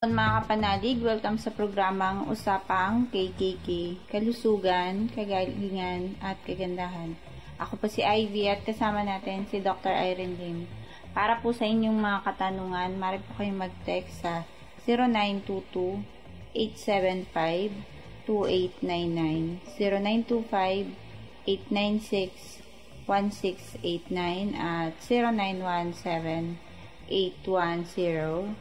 Mga kapanalig, welcome sa programang Usapang KKK, Kalusugan, Kagalingan at Kagandahan. Ako po si Ivy at kasama natin si Dr. Irene Lim. Para po sa inyong mga katanungan, maaari po kayong mag-text sa 0922-875-2899, 0925-896-1689 at 0917-810-6169.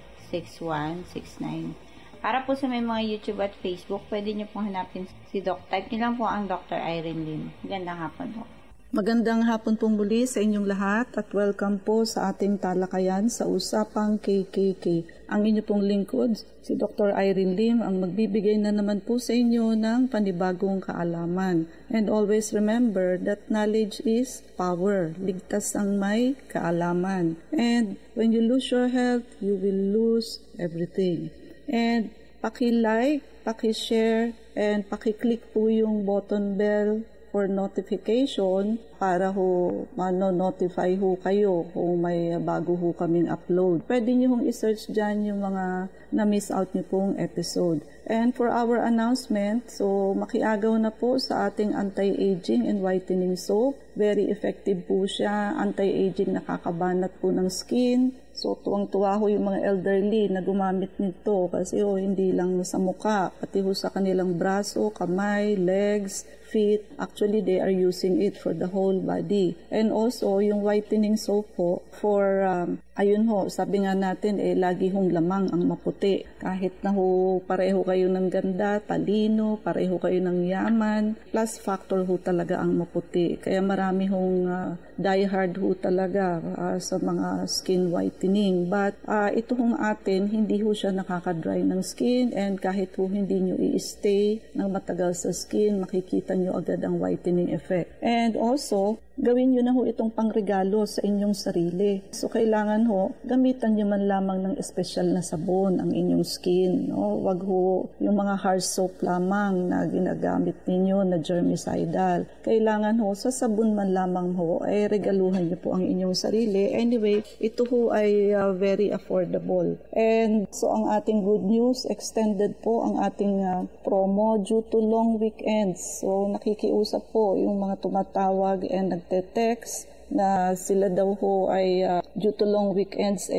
Para po sa may mga YouTube at Facebook, pwede nyo pong hanapin si Doc. Type nyo lang po ang Dr. Irene Lim. Magandang hapon po. Magandang hapon pong muli sa inyong lahat at welcome po sa ating talakayan sa Usapang KKK. Ang inyo pong lingkod, si Dr. Irene Lim, ang magbibigay na naman po sa inyo ng panibagong kaalaman. And always remember that knowledge is power. Ligtas ang may kaalaman. And when you lose your health, you will lose everything. And paki-like, paki-share, and paki-click po yung button bell for notification para mano-notify kayo kung may bago kaming upload. Pwede nyo i-search dyan yung mga na-miss out nyo pong episode. And for our announcement, so makiagaw na po sa ating anti-aging and whitening soap. Very effective po siya. Anti-aging, nakakabanat po ng skin. So tuwang-tuwa yung mga elderly na gumamit nito kasi hindi lang sa muka, pati sa kanilang braso, kamay, legs, feet. Actually, they are using it for the whole body. And also, yung whitening soap po, for, sabi nga natin, lagi lamang ang maputi. Kahit na pareho kayo ng ganda, talino, pareho kayo ng yaman, plus factor talaga ang maputi. Kaya marami diehard talaga sa mga skin whitening. But ito atin, hindi siya nakaka-dry ng skin, and kahit hindi nyo i-stay ng matagal sa skin, makikita nyo agad ang whitening effect. And also, gawin nyo na itong pangregalo sa inyong sarili. So, kailangan gamitan nyo man lamang ng espesyal na sabon ang inyong skin. No? Wag yung mga hard soap lamang na ginagamit ninyo na germicidal. Kailangan sa sabon man lamang ay regaluhan nyo po ang inyong sarili. Anyway, ito ay very affordable. And so, ang ating good news, extended po ang ating promo due to long weekends. So, nakikiusap po yung mga tumatawag and nagte-text na sila daw ay due to long weekends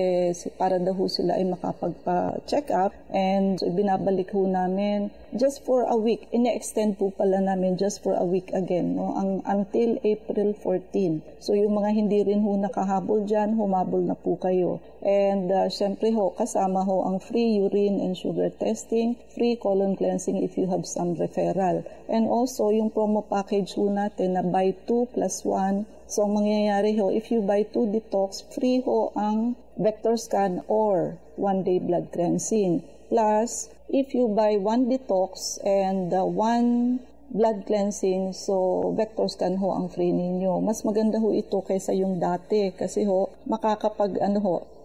para daw sila ay makapagpa-check up, and binabalik namin just for a week. Ine-extend po pala namin just for a week again, no? Until April 14. So yung mga hindi rin nakahabol dyan, humabol na po kayo. And syempre kasama ang free urine and sugar testing, free colon cleansing if you have some referral. And also yung promo package natin na buy 2 plus 1. So ang mangyayari if you buy 2 detox, free ang vector scan or 1-day blood cleansing. Plus, if you buy 1 detox and 1 blood cleansing, so vector scan ang free ninyo. Mas maganda ito kaysa yung dati kasi makakapag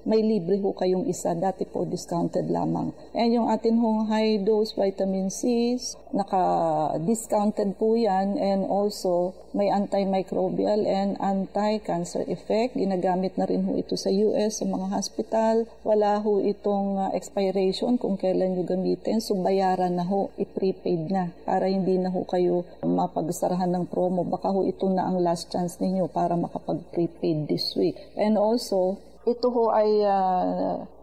may libre kayong isa. Dati po discounted lamang. And yung atin high dose vitamin C, naka-discounted po yan, and also may antimicrobial and anti-cancer effect. Ginagamit na rin ito sa US, sa mga hospital. Wala itong expiration kung kailan nyo gamitin. So bayaran na i-prepaid na para hindi na kayo mapagsarahan ng promo. Baka ito na ang last chance ninyo para makapag-prepaid this week. And also, ito ay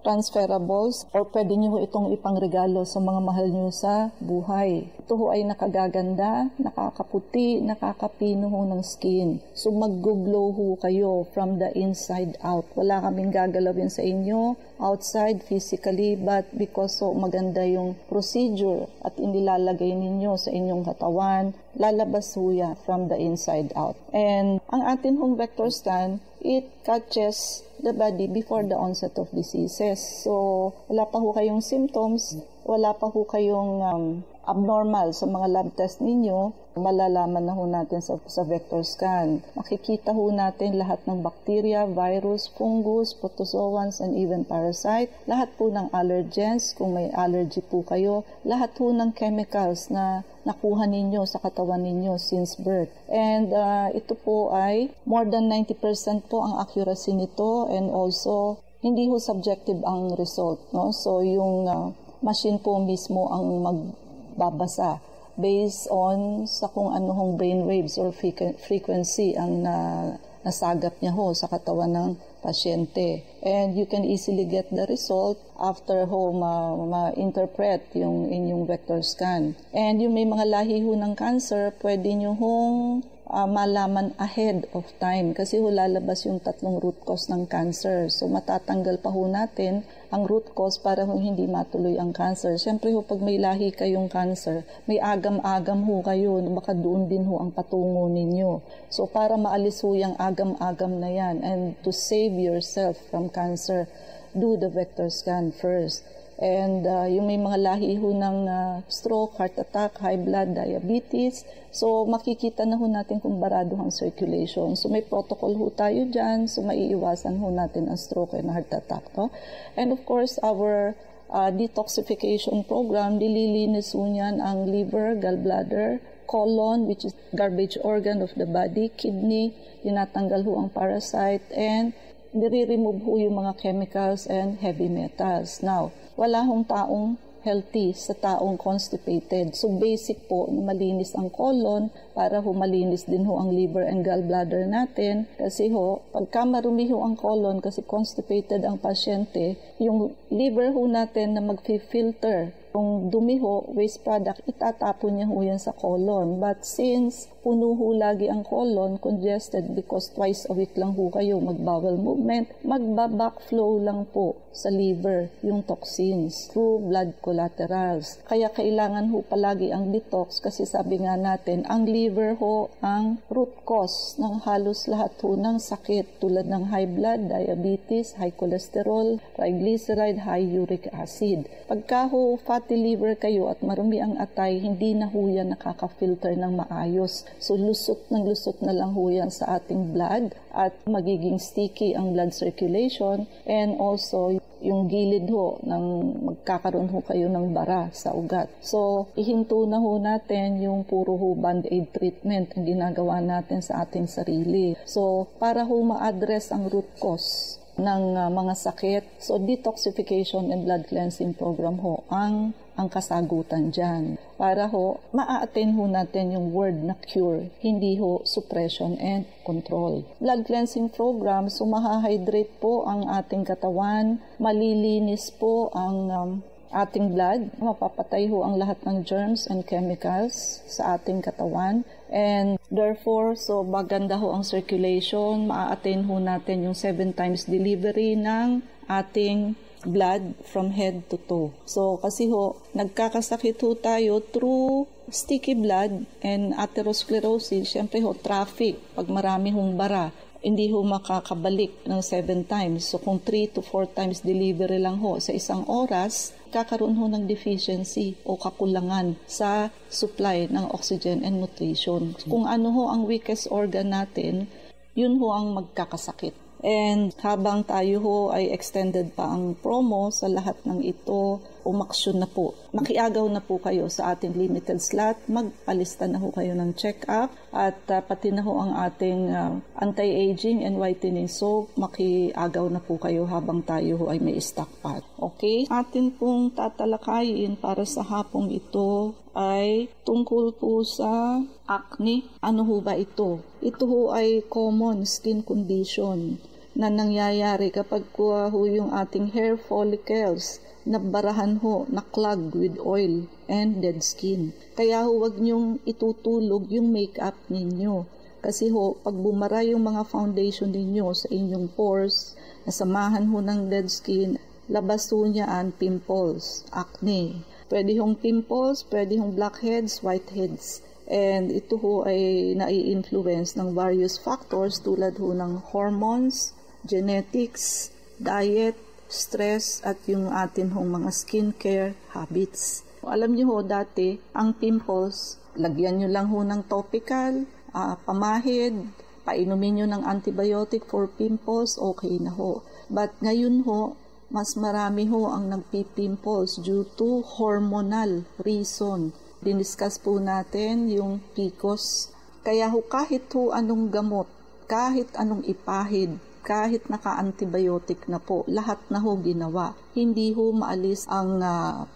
transferables or pwede nyo itong ipangregalo sa mga mahal nyo sa buhay. Ito ay nakagaganda, nakakaputi, nakakapino ng skin. So mag-glow kayo from the inside out. Wala kaming gagalawin sa inyo outside physically, but because maganda yung procedure at inilalagay ninyo sa inyong katawan, lalabas yan from the inside out. And ang atin vector scan, it catches the body before the onset of diseases. So, wala pa kayong symptoms, wala pa kayong abnormal sa mga lab test ninyo, malalaman na natin sa vector scan. Makikita natin lahat ng bacteria, virus, fungus, protozoans, and even parasite. Lahat po ng allergens, kung may allergy po kayo. Lahat po ng chemicals na nakuha ninyo sa katawan ninyo since birth. And ito po ay more than 90% po ang accuracy nito, and also hindi subjective ang result. No? So yung machine po mismo ang magbabasa based on sa kung ano hong brain waves or frequency ang nasagap niya ho sa katawan ng pasyente. And you can easily get the result after ho ma-interpret yung inyong vector scan. And yung may mga lahi ho ng cancer, pwede nyo hong malaman ahead of time kasi ho lalabas yung 3 root cause ng cancer. So matatanggal pa ho natin ang root cause para ho hindi matuloy ang cancer. Siyempre ho pag may lahi kayong cancer, may agam-agam ho kayo, baka doon din ho ang patungo ninyo. So para maalis ho yung agam-agam na yan and to save yourself from cancer, do the vector scan first. And yung may mga lahi ho ng stroke, heart attack, high blood, diabetes. So makikita na ho natin kung barado ang circulation. So may protocol ho tayo dyan. So maiiwasan ho natin ang stroke and heart attack. No? And of course, our detoxification program, dililinis ho niyan ang liver, gallbladder, colon, which is garbage organ of the body, kidney, tinatanggal ho ang parasite, and nire-remove ho yung mga chemicals and heavy metals. Now, wala hong taong healthy sa taong constipated. So basic po na malinis ang colon para ho malinis din ho ang liver and gallbladder natin. Kasi ho, pagka marumi ho ang colon kasi constipated ang pasyente, yung liver ho natin na mag-filter yung dumi ho, waste product, itatapon niya ho yan sa colon. But since puno ho lagi ang colon, congested because twice a week lang ho kayo mag-bowel movement, magba-backflow lang po sa liver yung toxins through blood collaterals. Kaya kailangan ho palagi ang detox kasi sabi nga natin, ang liver ho ang root cause ng halos lahat ho ng sakit tulad ng high blood, diabetes, high cholesterol, triglyceride, high uric acid. Pagka ho fatty liver kayo at marumi ang atay, hindi na ho yan nakaka-filter ng maayos. So lusot na lang ho yan sa ating blood at magiging sticky ang blood circulation and also yung gilid ho ng magkakaroon ho kayo ng bara sa ugat. So ihinto na ho natin yung puro ho band-aid treatment ang ginagawa natin sa ating sarili. So para ho ma-address ang root cause ng mga sakit. So detoxification and blood cleansing program ho ang kasagutan dyan. Para ho, ma-attain ho natin yung word na cure, hindi ho suppression and control. Blood cleansing program, so mahahydrate po ang ating katawan, malilinis po ang ating blood, mapapatay ho ang lahat ng germs and chemicals sa ating katawan. And therefore, so maganda ho ang circulation, ma-attain ho natin yung 7 times delivery ng ating blood from head to toe. So kasi ho, nagkakasakit ho tayo through sticky blood and atherosclerosis. Siyempre ho, traffic, pag marami hong bara, hindi ho makakabalik ng 7 times. So kung 3 to 4 times delivery lang ho sa isang oras, kakaroon ho ng deficiency o kakulangan sa supply ng oxygen and nutrition. Kung ano ho ang weakest organ natin, yun ho ang magkakasakit. And habang tayo ho ay extended pa ang promo sa lahat ng ito, umaksyon na po. Makiagaw na po kayo sa ating limited slot. Magpalista na ho kayo ng check-up at pati na ho ang ating anti-aging and whitening soap. Makiagaw na po kayo habang tayo ho ay may stock pa. Okay? Atin pong tatalakayin para sa hapong ito ay tungkol po sa acne. Ano ho ba ito? Ito ho ay common skin condition na nangyayari kapag ho yung ating hair follicles nabarahan ho, na-clog with oil and dead skin. Kaya ho, wag niyong itutulog yung makeup ninyo. Kasi ho, pag bumara yung mga foundation ninyo sa inyong pores, nasamahan ho ng dead skin, labas ho niyan pimples, acne. Pwede hong pimples, pwede hong blackheads, whiteheads. And ito ho ay nai-influence ng various factors tulad ho ng hormones, genetics, diet, stress, at yung atin hong mga skincare habits. Alam niyo ho dati, ang pimples, lagyan nyo lang ho ng topical, pamahid, painumin nyo ng antibiotic for pimples, okay na ho. But ngayon ho, mas marami ho ang nagpipimples due to hormonal reason. Diniscuss po natin yung PCOS. Kaya ho kahit ho anong gamot, kahit anong ipahid, kahit naka-antibiotic na po, lahat na ho ginawa. Hindi ho maalis ang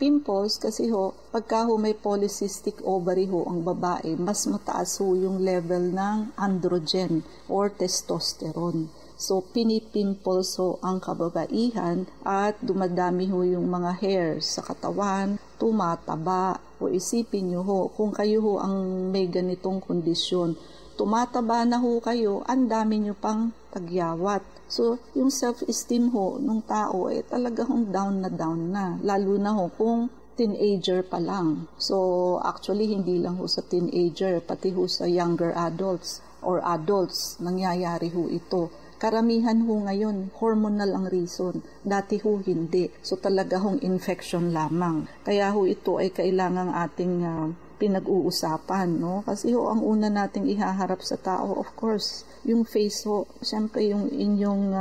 pimples kasi ho, pagka ho may polycystic ovary ho ang babae, mas mataas ho yung level ng androgen or testosterone. So, pinipimples ho ang kababaihan at dumadami ho yung mga hairs sa katawan, tumataba. O isipin nyo ho, kung kayo ho ang may ganitong kondisyon, tumataba na ho kayo, ang dami nyo pang tagyawat. So, yung self-esteem ho ng tao talaga hong down na. Lalo na ho kung teenager pa lang. So, actually, hindi lang ho sa teenager, pati ho sa younger adults or adults, nangyayari ho ito. Karamihan ho ngayon, hormonal ang reason. Dati ho hindi. So, talaga hong infection lamang. Kaya ho ito ay kailangang ating pinag-uusapan, no? Kasi ho, ang una nating ihaharap sa tao, of course, yung face ho. Siyempre, yung inyong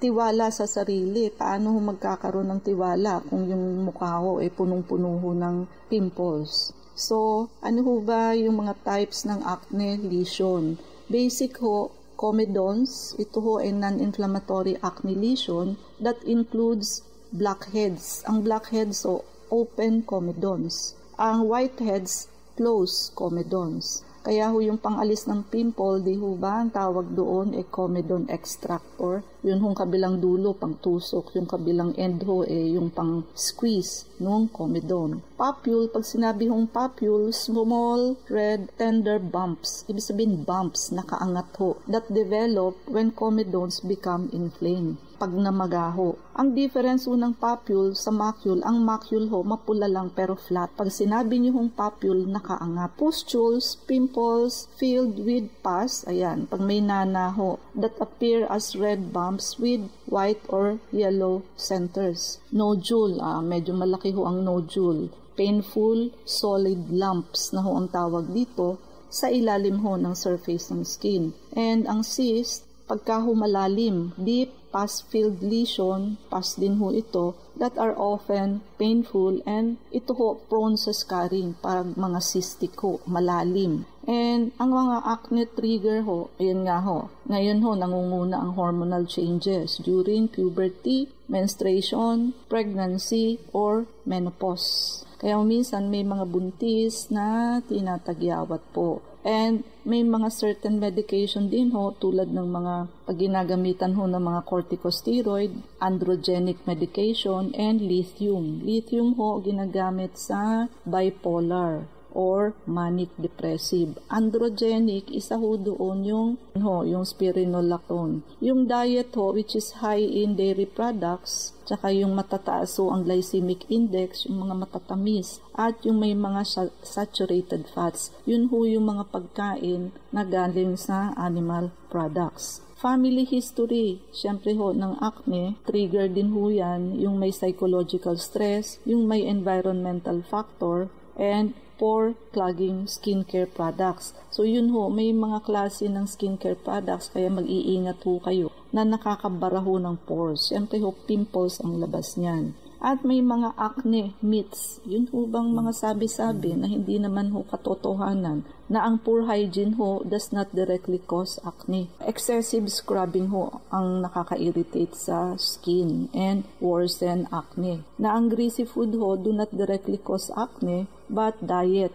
tiwala sa sarili. Paano ho magkakaroon ng tiwala kung yung mukha ho ay punong-puno ho ng pimples? So, ano ho ba yung mga types ng acne lesion? Basic ho, comedones. Ito ho ay non-inflammatory acne lesion that includes blackheads. Ang blackheads ho, open comedones. Ang whiteheads, closed comedones. Kaya ho yung pangalis ng pimple, di ho ba, ang tawag doon ay comedone extractor. Yun hong kabilang dulo, pang tusok. Yung kabilang end ho yung pang squeeze nung comedone. Papule, pag sinabi hong papule, small, red, tender bumps. Ibig sabihin bumps, nakaangat ho, that develop when comedones become inflamed. Pag namagaho. Ang difference ho ng papule sa macule, ang macule ho, mapula lang pero flat. Pag sinabi niyo hong papule, nakaangat. Pustules, pimples, filled with pus, ayan, pag may nana ho, that appear as red bumps with white or yellow centers. Nodule, medyo malaki ho ang nodule. Painful, solid lumps na ho ang tawag dito sa ilalim ho ng surface ng skin. And ang cyst, pagka ho malalim, deep, pus-filled lesion, pus din ho ito, that are often painful and ito ho prone sa scarring pag mga cystic ho, malalim. And ang mga acne trigger ho, ayun nga ho, ngayon ho nangunguna ang hormonal changes during puberty, menstruation, pregnancy, or menopause. Kaya minsan may mga buntis na tinatagyawat po. And may mga certain medication din ho, tulad ng mga pagginagamitan ho ng mga corticosteroid, androgenic medication, and lithium. Lithium ho ginagamit sa bipolar or manic depressive. Androgenic, isa ho doon yung spironolactone. Yung diet ho, which is high in dairy products, tsaka yung matataas ho ang glycemic index, yung mga matatamis, at yung may mga saturated fats. Yun ho yung mga pagkain na galing sa animal products. Family history, syempre ho, ng acne, trigger din ho yan, yung may psychological stress, yung may environmental factor, and for clogging skincare products. So yun ho, may mga klase ng skincare products, kaya mag-iingat ho kayo na nakakabara ho ng pores. Siyempre ho, pimples ang labas niyan. At may mga acne myths. Yun ho bang mga sabi-sabi na hindi naman ho katotohanan na ang poor hygiene ho does not directly cause acne. Excessive scrubbing ho ang nakaka-irritate sa skin and worsen acne. Na ang greasy food ho do not directly cause acne, but diet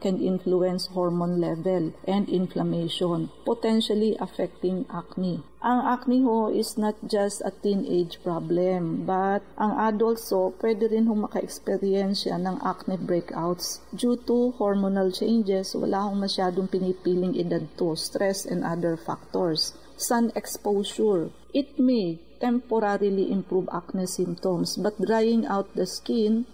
can influence hormone level and inflammation, potentially affecting acne. Ang acne ho is not just a teenage problem, but ang adults ho, pwede rin ho maka-experience ng acne breakouts due to hormonal changes. Wala hong masyadong pinipiling edad to, stress and other factors. Sun exposure, it may temporarily improve acne symptoms, but drying out the skin,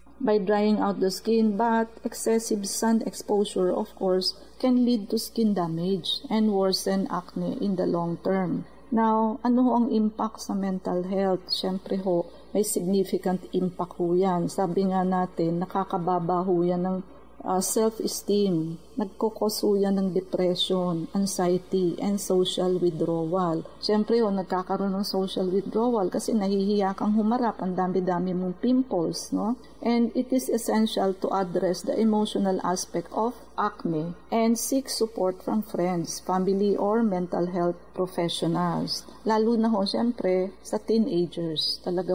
but excessive sun exposure, of course, can lead to skin damage and worsen acne in the long term. Now, ano ho ang impact sa mental health? Siyempre ho, may significant impact ho yan. Sabi nga natin, nakakababa ho yan ng self-esteem. Nagkokoso yan ng depression, anxiety, and social withdrawal. Siyempre, nagkakaroon ng social withdrawal kasi nahihiya kang humarap, ang dami-dami mong pimples, no? And it is essential to address the emotional aspect of acne and seek support from friends, family, or mental health professionals. Lalo na siyempre, sa teenagers. Talaga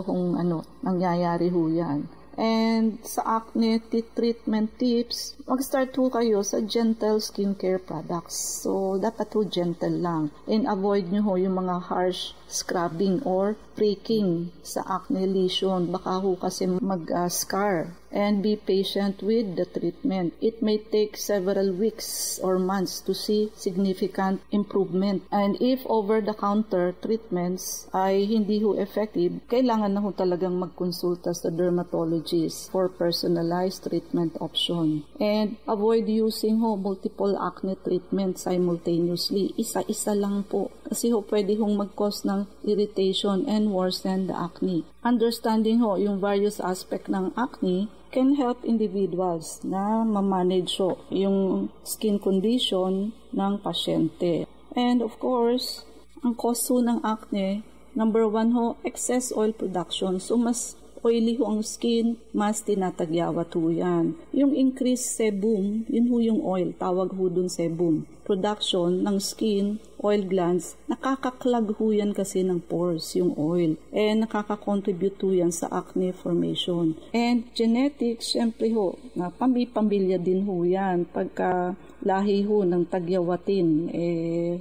nangyayari yan. And sa acne treatment tips, mag-start kayo sa gentle skincare products. So, dapat gentle lang. And avoid nyo yung mga harsh scrubbing or pricking sa acne lesion. Baka kasi mag-scar. And be patient with the treatment. It may take several weeks or months to see significant improvement. And if over-the-counter treatments ay hindi effective, kailangan na talagang magkonsulta sa dermatologist for personalized treatment option. And avoid using multiple acne treatments simultaneously. Isa-isa lang po. Kasi pwede mag-cause ng irritation and worsen the acne. Understanding yung various aspect ng acne can help individuals na ma-manage yung skin condition ng pasyente. And of course, ang cause ng acne, number 1 excess oil production. So mas oily ang skin, mas tinatagyawat yan. Yung increased sebum, yun yung oil, tawag dun sebum. Production ng skin, oil glands, nakakaklag yan kasi ng pores, yung oil. And nakaka-contribute yan sa acne formation. And genetics, syempre na pamilya din yan. Pagka lahi ng tagyawatin,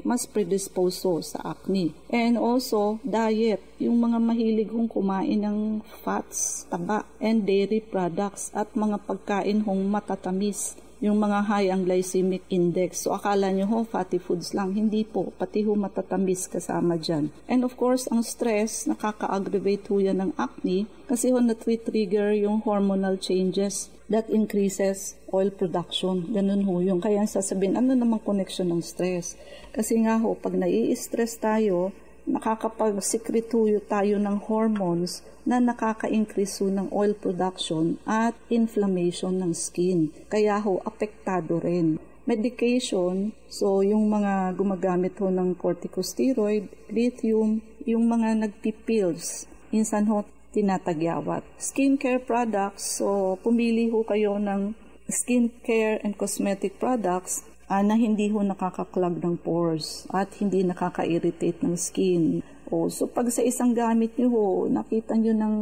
mas predisposed sa acne. And also, diet, yung mga mahilig kumain ng fats, taba, and dairy products, at mga pagkain matatamis, yung mga high ang glycemic index. So, akala nyo fatty foods lang. Hindi po. Pati matatamis kasama dyan. And of course, ang stress, nakaka-aggravate yan ng acne kasi na-trigger yung hormonal changes that increases oil production. Ganun yung. Kaya sasabihin, ano namang connection ng stress? Kasi nga pag nai-stress tayo, nakakapag-secrete tayo ng hormones na nakaka-increase ng oil production at inflammation ng skin. Kaya apektado rin. Medication, so yung mga gumagamit ng corticosteroid, lithium, yung mga nagpipills, minsan tinatagyawat. Skincare products, so pumili kayo ng skincare and cosmetic products na hindi nakakaklag ng pores at hindi nakaka-irritate ng skin. So pag sa isang gamit nyo nakita nyo ng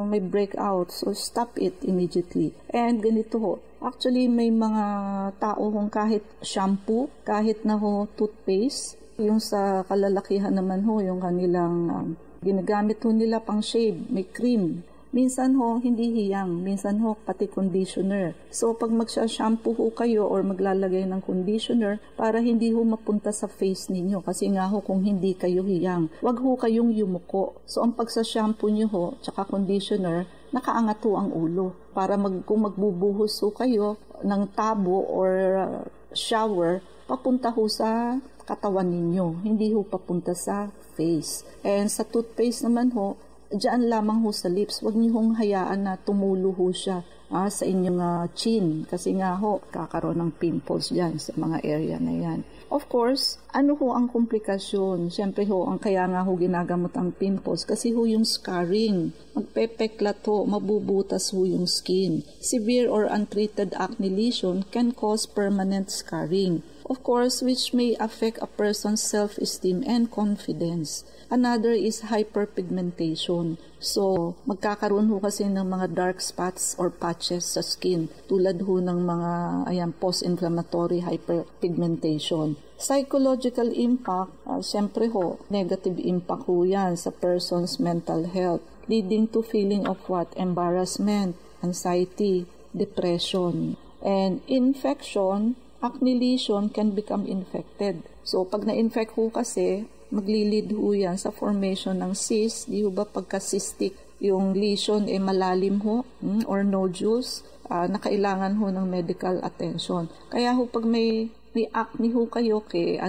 may breakout, so stop it immediately. And ganito actually may mga tao kahit shampoo, kahit na toothpaste, yung sa kalalakihan naman yung kanilang ginagamit nila pang shave, may cream. Minsan hindi hiyang, minsan pati conditioner. So pag magsha-shampoo kayo or maglalagay ng conditioner para hindi mapunta sa face ninyo. Kasi nga kung hindi kayo hiyang, wag kayong yumuko. So ang pagsa-shampoo nyo tsaka conditioner, nakaangat ang ulo. Para kung magbubuhos kayo ng tabo or shower, papunta sa katawan ninyo. Hindi papunta sa face. And sa toothpaste naman diyan lamang sa lips. Huwag niyo hayaan na tumulo siya sa inyong chin. Kasi nga kakaroon ng pimples dyan sa mga area na yan. Of course, ano ang komplikasyon? Siyempre ang kaya nga ginagamot ang pimples kasi yung scarring. Magpepeklat mabubutas yung skin. Severe or untreated acne lesion can cause permanent scarring. Of course, which may affect a person's self-esteem and confidence. Another is hyperpigmentation. So, magkakaroon kasi ng mga dark spots or patches sa skin tulad ng mga post-inflammatory hyperpigmentation. Psychological impact, siyempre negative impact yan sa person's mental health, leading to feeling of embarrassment, anxiety, depression. And infection, acne lesion can become infected. So, pag na-infect kasi, maglilid yan sa formation ng cyst. Di ba pagka-cystic yung lesion malalim or nodules, na kailangan ng medical attention. Kaya pag may may acne ho kayo, kay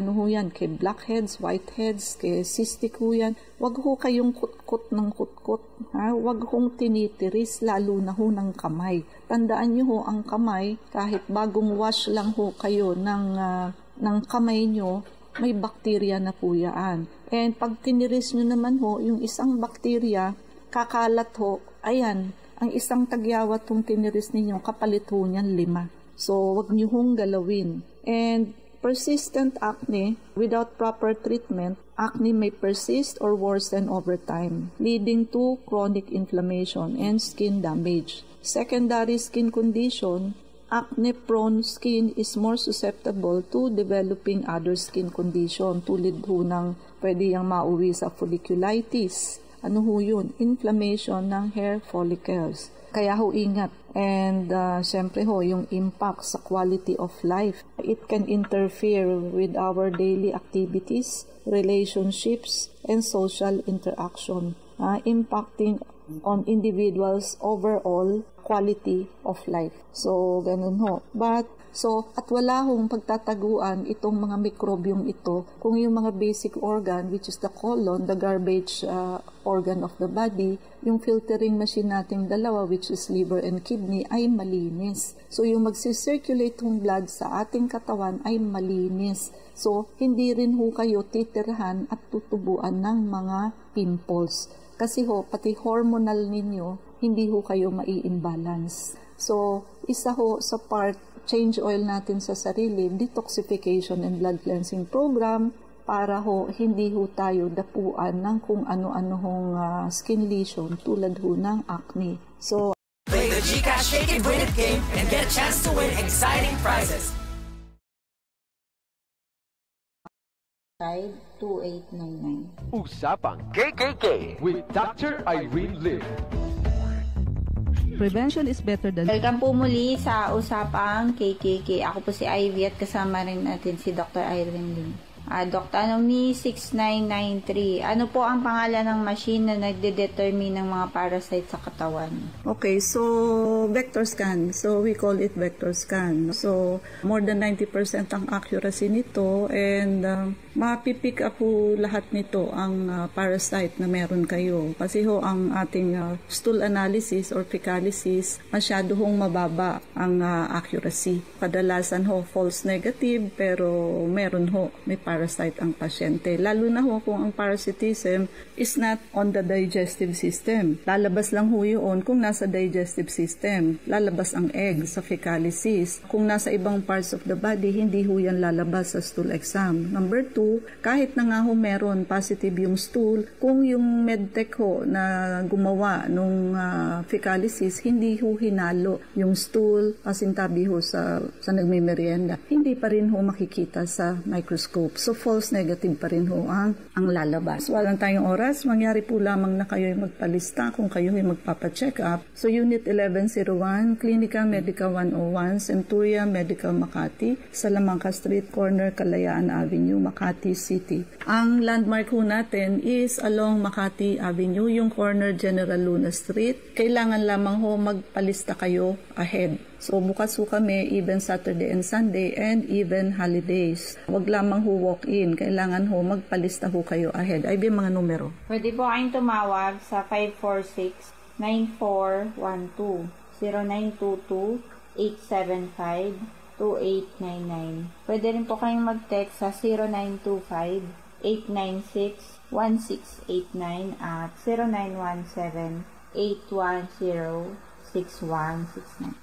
kay blackheads, whiteheads, kay cystic ho yan, wag ho kayong kutkot ng kutkot. Wag hong tinitiris, lalo na ho ng kamay. Tandaan nyo ho, ang kamay, kahit bagong wash lang ho kayo ng kamay nyo, may bakterya na po yan. And pag tiniris nyo naman ho, yung isang bakterya, kakalat ho, ayan, ang isang tagyawat hong tiniris ninyo, kapalit ho niyan 5. So, wag nyo hong galawin. And persistent acne, without proper treatment, acne may persist or worsen over time, leading to chronic inflammation and skin damage. Secondary skin condition, acne-prone skin is more susceptible to developing other skin condition, tulad ho ng pwede yung mauwi sa folliculitis. Ano ho yun? Inflammation ng hair follicles. Kaya ho ingat. And syempre ho, yung impact sa quality of life. It can interfere with our daily activities, relationships, and social interaction, impacting on individuals' overall quality of life. So, ganun ho. At wala hong pagtataguan itong mga mikrobyong ito kung yung mga basic organ, which is the colon, the garbage organ of the body, yung filtering machine nating dalawa, which is liver and kidney, ay malinis. So, yung magsisirculate yung blood sa ating katawan ay malinis. So, hindi rin ho kayo titirhan at tutubuan ng mga pimples. Kasi ho, pati hormonal ninyo, hindi ho kayo mai-imbalance. So, isa ho sa part, change oil natin sa sarili, detoxification and blood cleansing program, para ho, hindi ho tayo dapuan ng kung ano-ano hong skin lesion tulad ho ng acne. So, play the GCash Shake and Win It game and get a chance to win exciting prizes. 2899. Usapang KKK with Dr. Irene Lim. prevention is better than... Welcome po muli sa Usapang KKK. Ako po si Ivy at kasama rin natin si Dr. Irene Lim. Dr. Anomi 6993. Ano po ang pangalan ng machine na nagde-determine ng mga parasite sa katawan? Okay, so vector scan. So we call it vector scan. So more than 90% ang accuracy nito and mapipick up po lahat nito ang parasite na meron kayo. Kasi ho ang ating stool analysis or fecalysis masyado hong mababa ang accuracy. Kadalasan ho false negative pero meron ho may parasite ang pasyente. Lalo na ho kung ang parasitism is not on the digestive system. Lalabas lang ho yun kung nasa digestive system. Lalabas ang egg sa fecalysis. Kung nasa ibang parts of the body, hindi ho yan lalabas sa stool exam. Number 2, kahit na nga ho meron positive yung stool, kung yung medtech ho na gumawa nung fecalysis, hindi ho hinalo yung stool, pasintabi ho sa nagmimerienda, hindi pa rin ho makikita sa microscope. So, false negative pa rin ho ang lalabas. Walang tayong oras. Mangyari po lamang na kayo ay magpalista kung kayo ay magpapacheck up. So, Unit 1101, Clinica Medica 101, Centuria Medical Makati, Salamanca Street, Corner, Kalayaan Avenue, Makati City. Ang landmark ho natin is along Makati Avenue, yung corner General Luna Street. Kailangan lamang ho magpalista kayo ahead. So, bukas ho kami even Saturday and Sunday and even holidays. Huwag lamang ho walk-in. Kailangan ho magpalista ho kayo ahead. Ay, mga numero. Pwede po kayong tumawag sa 546-9412, 0922-875-2899. Pwede rin po kayong mag-text sa 0925-896-1689 at 0917-810-6169.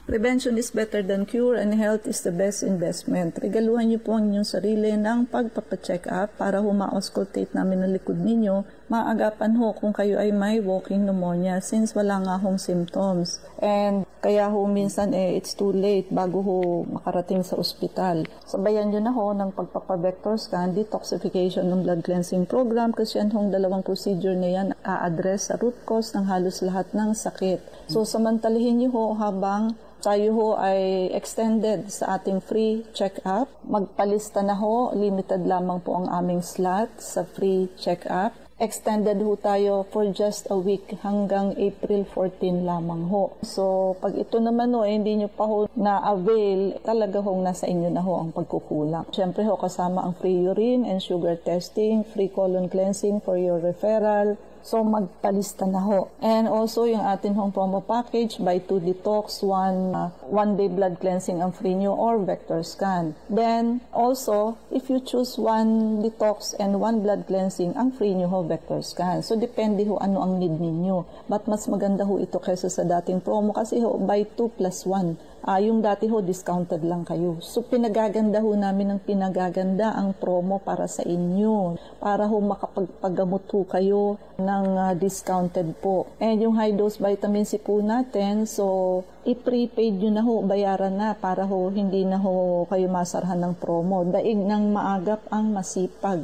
Prevention is better than cure and health is the best investment. Regaluhan niyo po ang inyong sarili ng pagpapacheck up para ho ma-auscultate namin ang likod ninyo. Maagapan ho kung kayo ay may walking pneumonia since wala nga hong symptoms. And kaya ho minsan it's too late bago ho makarating sa ospital. Sabayan nyo na ho ng pagpapavector scan, detoxification ng blood cleansing program kasi yan hong dalawang procedure na yan a-address sa root cause ng halos lahat ng sakit. So samantalihin nyo ho habang tayo ho ay extended sa ating free check-up. Magpalista na ho, limited lamang po ang aming slot sa free check-up. extended ho tayo for just a week hanggang April 14 lamang ho. So, pag ito naman ho, hindi nyo pa ho na-avail, talaga ho nasa inyo na ho ang pagkukulang. Siyempre ho, kasama ang free urine and sugar testing, free colon cleansing for your referral. So, magpalista na ho. And also, yung atin hong promo package, buy 2 detox, 1 day blood cleansing ang free nyo or vector scan. Then, also, if you choose 1 detox and 1 blood cleansing, ang free nyo ho, vector scan. So, depende ho ano ang need ninyo. But mas maganda ho ito kaysa sa dating promo kasi ho, buy 2 plus 1. Yung dati ho, discounted lang kayo. So, pinagaganda ho namin ng pinagaganda ang promo para sa inyo. Para ho makapagpagamot ho kayo ng discounted po. And yung high dose vitamin C po natin, so i-prepaid nyo na ho, bayaran na para ho hindi na ho kayo masarhan ng promo. Daig ng maagap ang masipag.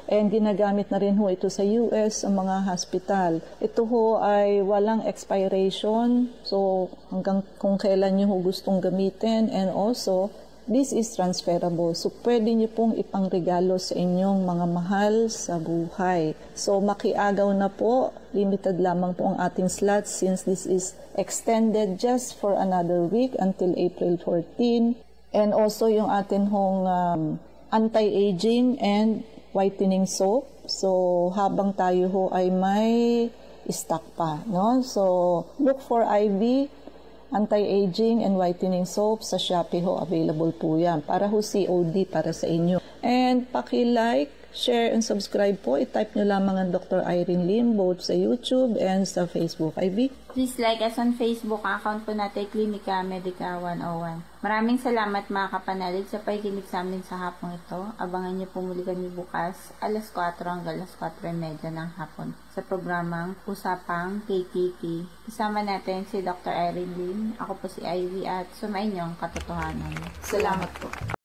And ginagamit na rin ho ito sa US, sa mga hospital. Ito ho ay walang expiration, so hanggang kung kailan nyo ho gustong gamitin. And also, this is transferable. So, pwede nyo pong ipangregalo sa inyong mga mahal sa buhay. So, makiagaw na po. Limited lamang po ang ating slots since this is extended just for another week until April 14. And also, yung atin hong anti-aging and whitening soap. So, habang tayo ho ay may stock pa, no? So, look for IV, anti-aging and whitening soap sa Shopee ho. Available po yan. Para ho COD para sa inyo. And paki-like, share, and subscribe po. I-type nyo lamang ang Dr. Irene Lim both sa YouTube and sa Facebook. Ivy? Please like us on Facebook. Account po natin, Klinika Medica 101. Maraming salamat mga kapanalig sa pakikinig sa amin sa hapong ito. Abangan niyo po muli kami bukas, alas 4 hanggang alas 4:30 ng hapon sa programang Usapang KKK. Kasama natin si Dr. Irene Lim. Ako po si Ivy at sumain niyong katotohanan. Salamat po.